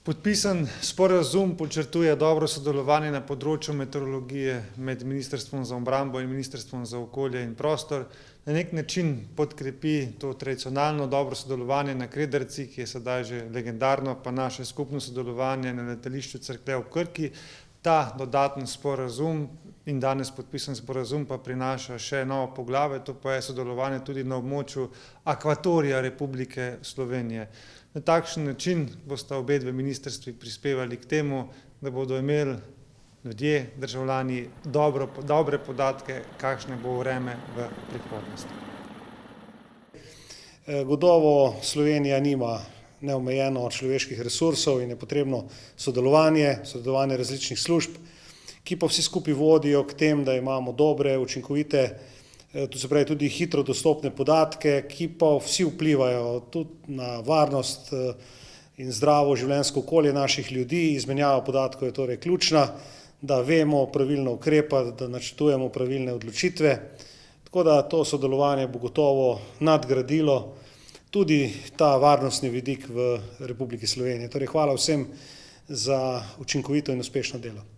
Podpisan sporazum podčrtuje dobro sodelovanje na področju meteorologije med Ministrstvom za obrambo in Ministrstvom za okolje in prostor. Na nek način podkrepi to tradicionalno dobro sodelovanje na Kredarici, ki je sedaj že legendarno, pa naše skupno sodelovanje na letališču Cerklje ob Krki. Ta dodaten sporazum in danes podpisan sporazum pa prinaša še novo poglavje, to pa je sodelovanje tudi na območju akvatorija Republike Slovenije. Na takšen način bosta obe dve ministrstvi prispevali k temu, da bodo imeli ljudje, državljani dobre podatke, kakšne bo vreme v prihodnosti. Gotovo Slovenija nima neomejeno človeških resursov in je potrebno sodelovanje različnih služb, ki pa vsi skupaj vodijo k tem, da imamo dobre, učinkovite, to se pravi tudi hitro dostopne podatke, ki pa vsi vplivajo tudi na varnost in zdravo življenjsko okolje naših ljudi. Izmenjava podatkov je torej ključna, da vemo pravilno ukrepati, da načrtujemo pravilne odločitve. Tako da to sodelovanje bo gotovo nadgradilo tudi ta varnostni vidik v Republiki Sloveniji. Torej hvala vsem za učinkovito in uspešno delo.